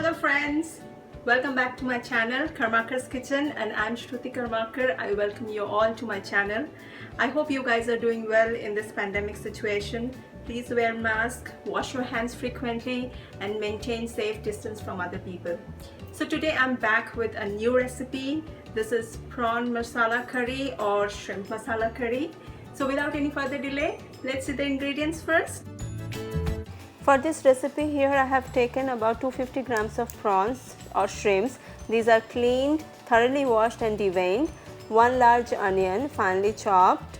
Hello friends, welcome back to my channel Karmakar's Kitchen, and I'm Shruti Karmakar. I welcome you all to my channel. I hope you guys are doing well in this pandemic situation. Please wear mask, wash your hands frequently, and maintain safe distance from other people. So today I'm back with a new recipe. This is prawn masala curry or shrimp masala curry. So without any further delay, let's see the ingredients first. For this recipe here I have taken about 250 grams of prawns or shrimps. These are cleaned, thoroughly washed and deveined. 1 large onion finely chopped.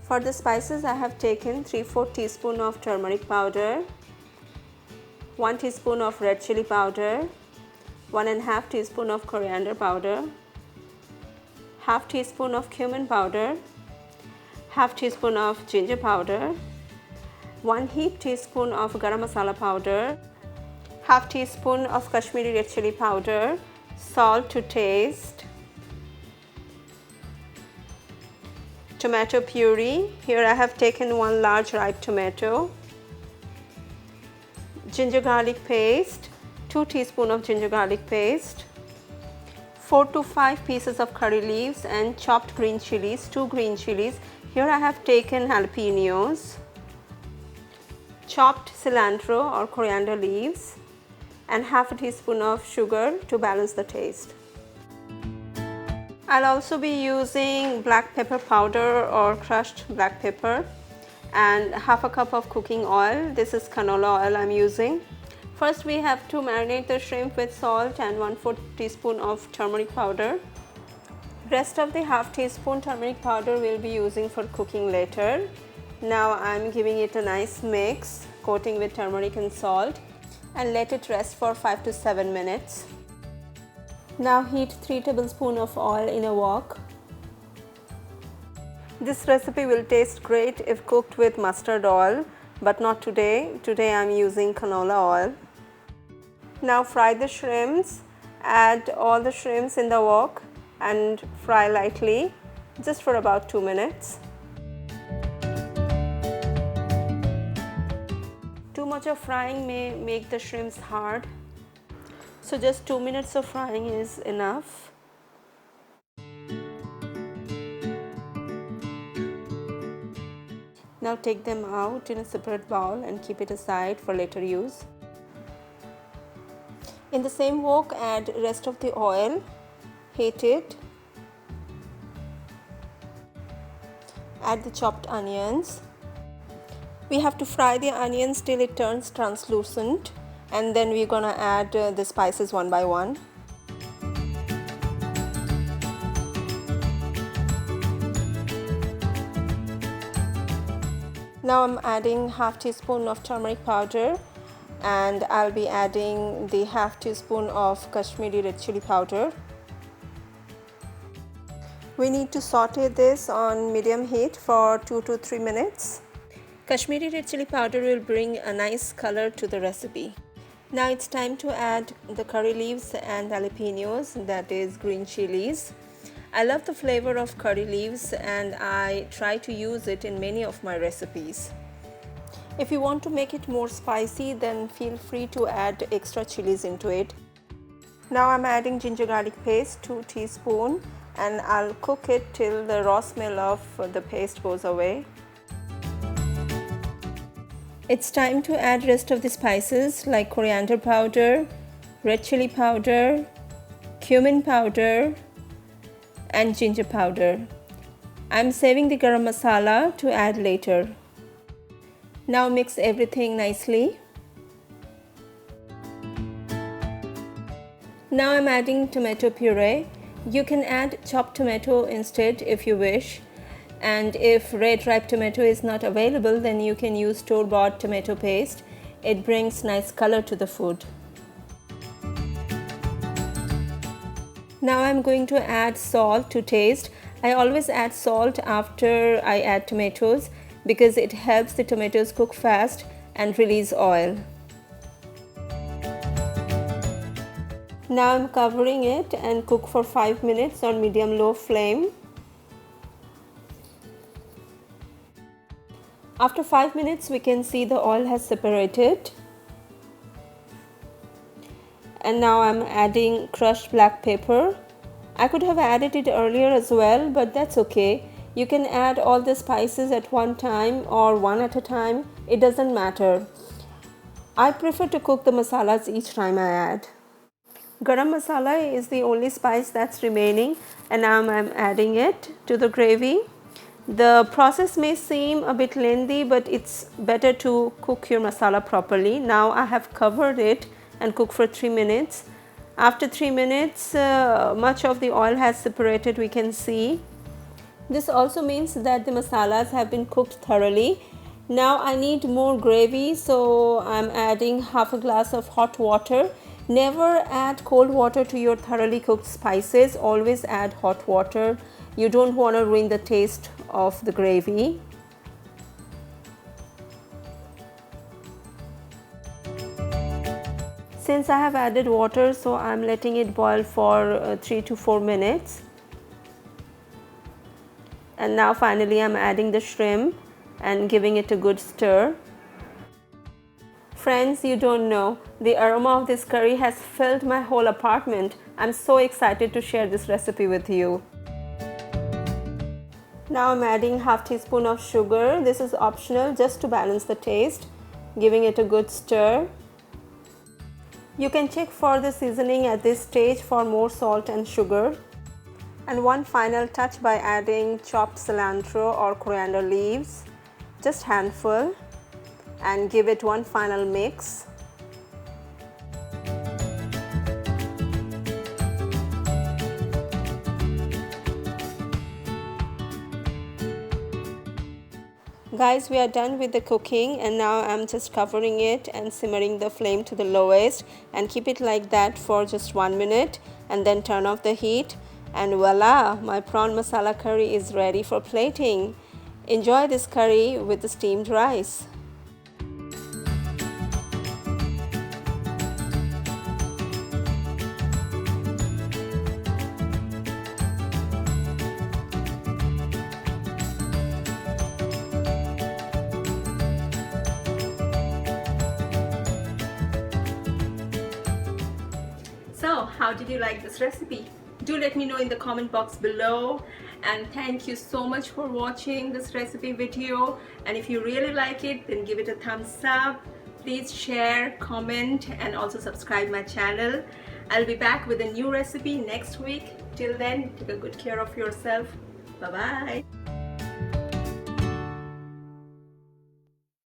For the spices I have taken 3/4 teaspoon of turmeric powder, 1 teaspoon of red chili powder, 1.5 teaspoon of coriander powder, half teaspoon of cumin powder, half teaspoon of ginger powder, 1 heaped teaspoon of garam masala powder, half teaspoon of Kashmiri red chili powder, salt to taste, tomato puree. Here I have taken 1 large ripe tomato, ginger garlic paste, 2 teaspoons of ginger garlic paste, 4 to 5 pieces of curry leaves and chopped green chilies, 2 green chilies. Here I have taken jalapenos, chopped cilantro or coriander leaves, and half a teaspoon of sugar to balance the taste. I'll also be using black pepper powder or crushed black pepper and half a cup of cooking oil. This is canola oil I'm using. First we have to marinate the shrimp with salt and 1/4 teaspoon of turmeric powder. Rest of the half teaspoon turmeric powder we'll be using for cooking later. Now I'm giving it a nice mix, coating with turmeric and salt, and let it rest for 5 to 7 minutes. Now heat 3 tablespoons of oil in a wok. This recipe will taste great if cooked with mustard oil, but not today. Today I'm using canola oil. Now fry the shrimps. Add all the shrimps in the wok and fry lightly, just for about 2 minutes. Too much of frying may make the shrimps hard, so just 2 minutes of frying is enough. Now take them out in a separate bowl and keep it aside for later use. In the same wok, add rest of the oil, heat it, add the chopped onions. We have to fry the onions till it turns translucent, and then we're gonna add the spices one by one. Now I'm adding half teaspoon of turmeric powder, and I'll be adding the half teaspoon of Kashmiri red chili powder. We need to saute this on medium heat for 2 to 3 minutes. Kashmiri red chili powder will bring a nice color to the recipe. Now it's time to add the curry leaves and jalapenos, that is green chilies. I love the flavor of curry leaves and I try to use it in many of my recipes. If you want to make it more spicy, then feel free to add extra chilies into it. Now I'm adding ginger garlic paste, 2 teaspoons, and I'll cook it till the raw smell of the paste goes away. It's time to add rest of the spices like coriander powder, red chili powder, cumin powder, and ginger powder. I'm saving the garam masala to add later. Now mix everything nicely. Now I'm adding tomato puree. You can add chopped tomato instead if you wish. And if red ripe tomato is not available, then you can use store-bought tomato paste. It brings nice color to the food. Now I'm going to add salt to taste. I always add salt after I add tomatoes because it helps the tomatoes cook fast and release oil. Now I'm covering it and cook for 5 minutes on medium-low flame. After 5 minutes, we can see the oil has separated. And now I'm adding crushed black pepper. I could have added it earlier as well, but that's okay. You can add all the spices at one time or one at a time. It doesn't matter. I prefer to cook the masalas each time I add. Garam masala is the only spice that's remaining, and now I'm adding it to the gravy. The process may seem a bit lengthy, but it's better to cook your masala properly. Now I have covered it and cooked for 3 minutes. After 3 minutes, much of the oil has separated, we can see. This also means that the masalas have been cooked thoroughly. Now I need more gravy, so I'm adding half a glass of hot water. Never add cold water to your thoroughly cooked spices. Always add hot water. You don't want to ruin the taste of the gravy. Since I have added water, so I'm letting it boil for 3 to 4 minutes. And now finally I'm adding the shrimp and giving it a good stir. Friends, you don't know, the aroma of this curry has filled my whole apartment. I'm so excited to share this recipe with you. Now I'm adding half teaspoon of sugar. This is optional, just to balance the taste. Giving it a good stir. You can check for the seasoning at this stage for more salt and sugar. And one final touch by adding chopped cilantro or coriander leaves, just handful, and give it one final mix. Guys, we are done with the cooking, and now I'm just covering it and simmering the flame to the lowest, and keep it like that for just 1 minute, and then turn off the heat. And voila, my prawn masala curry is ready for plating. Enjoy this curry with the steamed rice. So, how did you like this recipe? Do let me know in the comment box below, and thank you so much for watching this recipe video. And if you really like it, then give it a thumbs up. Please share, comment, and also subscribe my channel. I'll be back with a new recipe next week. Till then, take a good care of yourself. Bye bye.